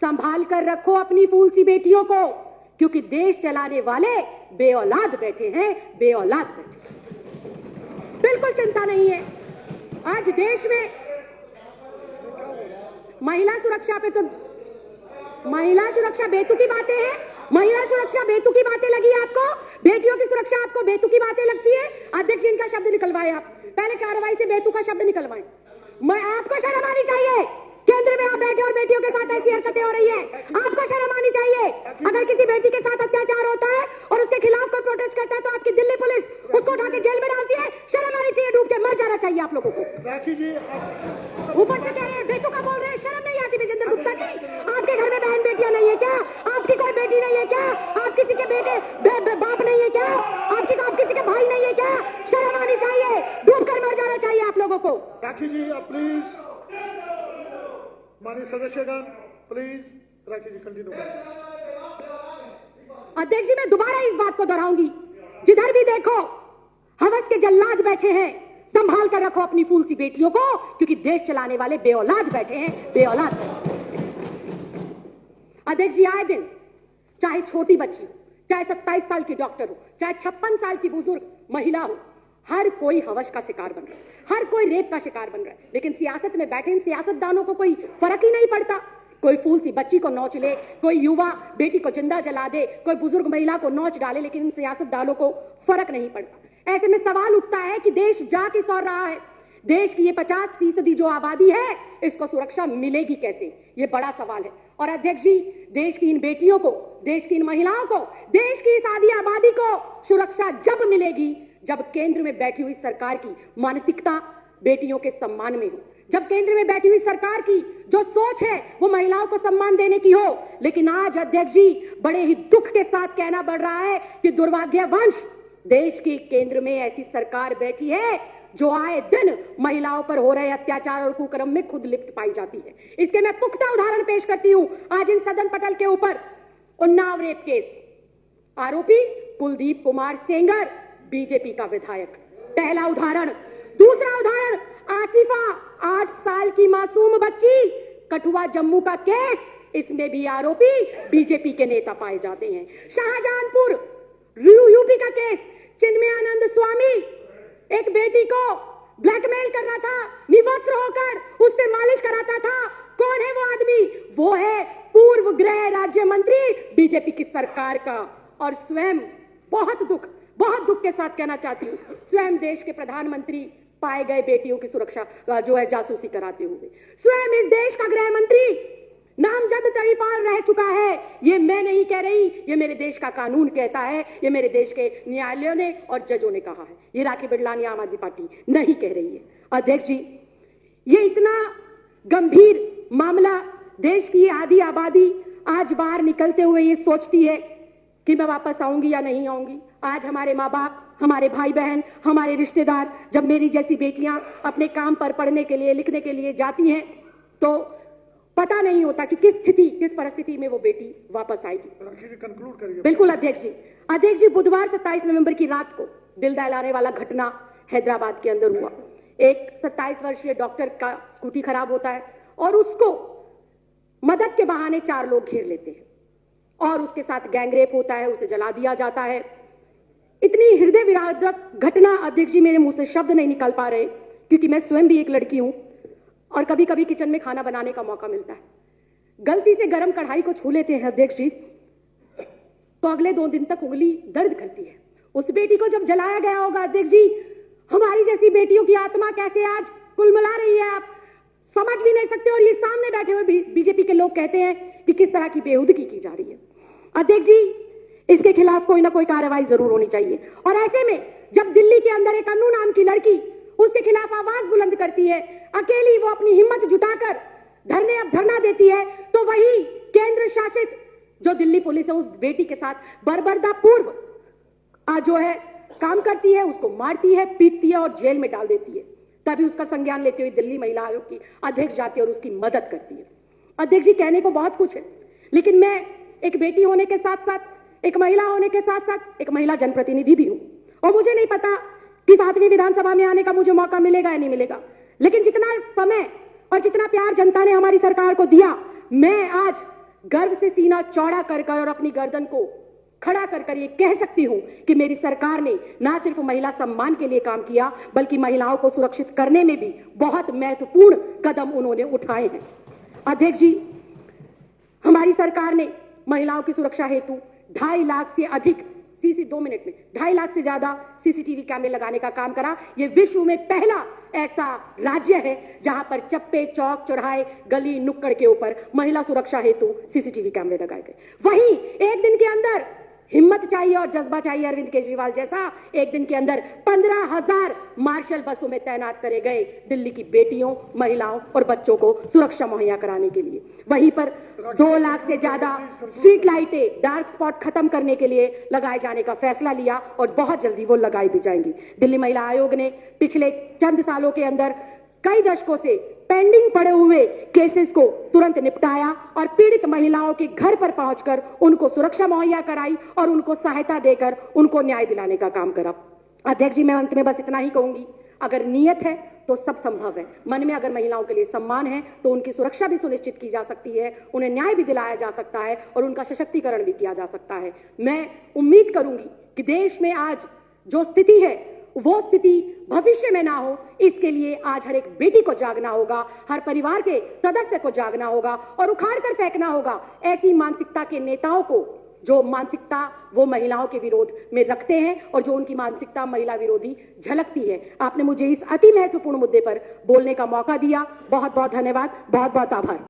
संभाल कर रखो अपनी फूल सी बेटियों को, क्योंकि देश चलाने वाले बेऔलाद बैठे हैं, बेऔलाद बैठे हैं। बिल्कुल चिंता नहीं है। आज देश में महिला सुरक्षा पे तो महिला सुरक्षा बेतुकी बातें हैं। महिला सुरक्षा बेतुकी बातें लगी आपको? बेटियों की सुरक्षा आपको बेतुकी बातें लगती है? अध्यक्ष जी, इनका शब्द निकलवाए आप, पहले कार्रवाई से बेतुका शब्द निकलवाए। मैं आपको शर्म आनी चाहिए। केंद्र में आप बैठे और बेटियों के साथ ऐसी हरकतें हो रही है, आपको शर्म आनी चाहिए। अगर किसी बेटी के साथ अत्याचार होता है और उसके खिलाफ कोई प्रोटेस्ट करता है तो आपकी दिल्ली पुलिस उसको उठा के जेल में डालती है। शर्म आनी चाहिए, डूब के मर जाना चाहिए आप लोगों को। ऊपर से कह रहे हैं बेतुका बोल रहे हैं, शर्म नहीं आती? विजेंद्र गुप्ता जी, आपके घर में बहन बेटियां नहीं है क्या? आपकी कोई बेटी नहीं है क्या? आप किसी के बेटे बाप नहीं है क्या? आप किसी के भाई नहीं है क्या? शर्म आनी चाहिए, डूब कर मर जाना चाहिए आप लोगों को। राखी जी प्लीज, माननीय सदस्यगण प्लीज, राखी जी कंटिन्यू करें। अध्यक्ष जी, मैं दोबारा इस बात को दोहराऊंगी, जिधर भी देखो हवस के जल्लाद बैठे हैं, संभाल कर रखो अपनी फूल सी बेटियों को, क्योंकि देश चलाने वाले बेऔलाद बैठे हैं, बेऔलाद। अध्यक्ष जी, आए दिन चाहे छोटी बच्ची हो, चाहे 27 साल की डॉक्टर हो, चाहे 56 साल की बुजुर्ग महिला हो, हर कोई हवस का शिकार बन रहा है, हर कोई रेप का शिकार बन रहा है। लेकिन सियासत में बैठे इन सियासतदानों को कोई फर्क ही नहीं पड़ता। कोई फूल सी बच्ची को नोच ले, कोई युवा बेटी को जिंदा जला दे, कोई बुजुर्ग महिला को नोच डाले, लेकिन इन सियासतदानों को फर्क नहीं पड़ता। ऐसे में सवाल उठता है कि देश जा किस ओर रहा है? देश की ये 50% जो आबादी है, इसको सुरक्षा मिलेगी कैसे? ये बड़ा सवाल है। और अध्यक्ष जी, देश की इन बेटियों को, देश की इन महिलाओं को, देश की इस आधी आबादी को सुरक्षा जब मिलेगी जब केंद्र में बैठी हुई सरकार की मानसिकता बेटियों के सम्मान में हो, जब केंद्र में बैठी हुई सरकार की जो सोच है वो महिलाओं को सम्मान देने की हो। लेकिन आज अध्यक्ष जी, बड़े ही दुख के साथ कहना पड़ रहा है कि दुर्भाग्यवश देश की केंद्र में ऐसी सरकार बैठी है जो आए दिन महिलाओं पर हो रहे अत्याचार और कुकर्म में खुद लिप्त पाई जाती है। इसके मैं पुख्ता उदाहरण पेश करती हूं। आज इन सदन पटल के ऊपर उन्नाव रेप केस, आरोपी कुलदीप कुमार सेंगर, बीजेपी का विधायक, पहला उदाहरण। दूसरा उदाहरण, आसिफा 8 साल की मासूम बच्ची, कठुआ जम्मू का केस, इसमें भी आरोपी बीजेपी के नेता पाए जाते हैं। शाहजहांपुर यूपी का केस, चिन्मयानंद स्वामी एक बेटी को ब्लैकमेल कर रहा था, निवस्त्र होकर उससे मालिश कराता था। कौन है वो आदमी? वो है पूर्व गृह राज्य मंत्री बीजेपी की सरकार का। और स्वयं बहुत दुख के साथ कहना चाहती हूं, स्वयं देश के प्रधानमंत्री पाए गए बेटियों की सुरक्षा जो है जासूसी कराते हुए। स्वयं इस देश का गृह मंत्री नामजद तरीपाल रह चुका है। ये मैं नहीं कह रही, ये मेरे देश का कानून कहता है, ये मेरे देश के न्यायालयों ने और जजों ने कहा है, ये राखी बिरलानी आम आदमी पार्टी नहीं कह रही है। अध्यक्ष जी, ये इतना गंभीर मामला, देश की आधी आबादी आज बाहर निकलते हुए ये सोचती है कि मैं वापस आऊंगी या नहीं आऊंगी। आज हमारे माँ बाप, हमारे भाई बहन, हमारे रिश्तेदार, जब मेरी जैसी बेटियां अपने काम पर पढ़ने के लिए, लिखने के लिए जाती हैं, तो पता नहीं होता कि किस परिस्थिति में वो बेटी वापस आएगी। कंक्लूड करिए। बिल्कुल अध्यक्ष जी। अध्यक्ष जी, बुधवार 27 नवंबर की रात को दिल दहलाने वाला घटना हैदराबाद के अंदर हुआ। एक 27 वर्षीय डॉक्टर का स्कूटी खराब होता है और उसको मदद के बहाने 4 लोग घेर लेते हैं और उसके साथ गैंगरेप होता है, उसे जला दिया जाता है। इतनी हृदय विदारक घटना अध्यक्ष जी, मेरे मुंह से शब्द नहीं निकल पा रहे, क्योंकि मैं स्वयं भी एक लड़की हूं और कभी कभी किचन में खाना बनाने का मौका मिलता है। गलती से गरम कढ़ाई को छू लेते हैं अध्यक्ष जी, तो अगले 2 दिन तक उंगली दर्द करती है। उस बेटी को जब जलाया गया होगा अध्यक्ष जी, हमारी जैसी बेटियों की आत्मा कैसे आज कुलमुला रही है, आप समझ भी नहीं सकते। और ये सामने बैठे हुए बीजेपी के लोग कहते हैं कि किस तरह की बेहुदगी की जा रही है। अध्यक्ष जी, इसके खिलाफ कोई ना कोई कार्रवाई जरूर होनी चाहिए। और ऐसे में जब दिल्ली के अंदर एक अन्नू नाम की लड़की उसके खिलाफ आवाज बुलंद करती है, अकेली वो अपनी हिम्मत जुटाकर धरना देती है, तो वही केंद्र शासित जो दिल्ली पुलिस है उस बेटी के साथ बर्बरता पूर्व जो है काम करती है, उसको मारती है, पीटती है और जेल में डाल देती है। तभी उसका संज्ञान लेते हुए दिल्ली महिला आयोग की अध्यक्ष जाती है और उसकी मदद करती है। अध्यक्ष जी, कहने को बहुत कुछ है, लेकिन मैं एक बेटी होने के साथ साथ, एक महिला होने के साथ साथ एक महिला जनप्रतिनिधि भी हूं और मुझे नहीं पता कि 7वीं विधानसभा में आने का मुझे मौका मिलेगा या नहीं मिलेगा, लेकिन जितना समय और जितना प्यार जनता ने हमारी सरकार को दिया, मैं आज गर्व से सीना चौड़ा कर कर और अपनी गर्दन को खड़ा कर कर ये कह सकती हूं कि मेरी सरकार ने ना सिर्फ महिला सम्मान के लिए काम किया, बल्कि महिलाओं को सुरक्षित करने में भी बहुत महत्वपूर्ण कदम उन्होंने उठाए हैं। अध्यक्ष जी, हमारी सरकार ने महिलाओं की सुरक्षा हेतु 2.5 लाख से अधिक 2.5 लाख से ज्यादा सीसीटीवी कैमरे लगाने का काम करा। यह विश्व में पहला ऐसा राज्य है जहां पर चप्पे, चौक, चौराहे, गली, नुक्कड़ के ऊपर महिला सुरक्षा हेतु सीसीटीवी कैमरे लगाए गए। वहीं एक दिन के अंदर हिम्मत चाहिए और जज्बा चाहिए अरविंद केजरीवाल जैसा, एक दिन के अंदर 15,000 मार्शल बसों में तैनात करे गए दिल्ली की बेटियों, महिलाओं और बच्चों को सुरक्षा मुहैया कराने के लिए। वहीं पर 2 लाख से ज्यादा स्ट्रीट लाइटें, डार्क स्पॉट खत्म करने के लिए लगाए जाने का फैसला लिया और बहुत जल्दी वो लगाई भी जाएंगी। दिल्ली महिला आयोग ने पिछले चंद सालों के अंदर कई दशकों से पेंडिंग पड़े हुए केसेस को तुरंत निपटाया और पीड़ित महिलाओं के घर पर पहुंचकर उनको सुरक्षा मुहैया कराई और उनको सहायता देकर उनको न्याय दिलाने का काम करा। अध्यक्ष जी, मैं अंत में बस इतना ही कहूंगी, अगर नियत है तो सब संभव है। मन में अगर महिलाओं के लिए सम्मान है तो उनकी सुरक्षा भी सुनिश्चित की जा सकती है, उन्हें न्याय भी दिलाया जा सकता है और उनका सशक्तिकरण भी किया जा सकता है। मैं उम्मीद करूंगी कि देश में आज जो स्थिति है वो स्थिति भविष्य में ना हो, इसके लिए आज हर एक बेटी को जागना होगा, हर परिवार के सदस्य को जागना होगा और उखाड़ कर फेंकना होगा ऐसी मानसिकता के नेताओं को जो मानसिकता वो महिलाओं के विरोध में रखते हैं और जो उनकी मानसिकता महिला विरोधी झलकती है। आपने मुझे इस अति महत्वपूर्ण मुद्दे पर बोलने का मौका दिया। बहुत बहुत धन्यवाद, बहुत बहुत आभार।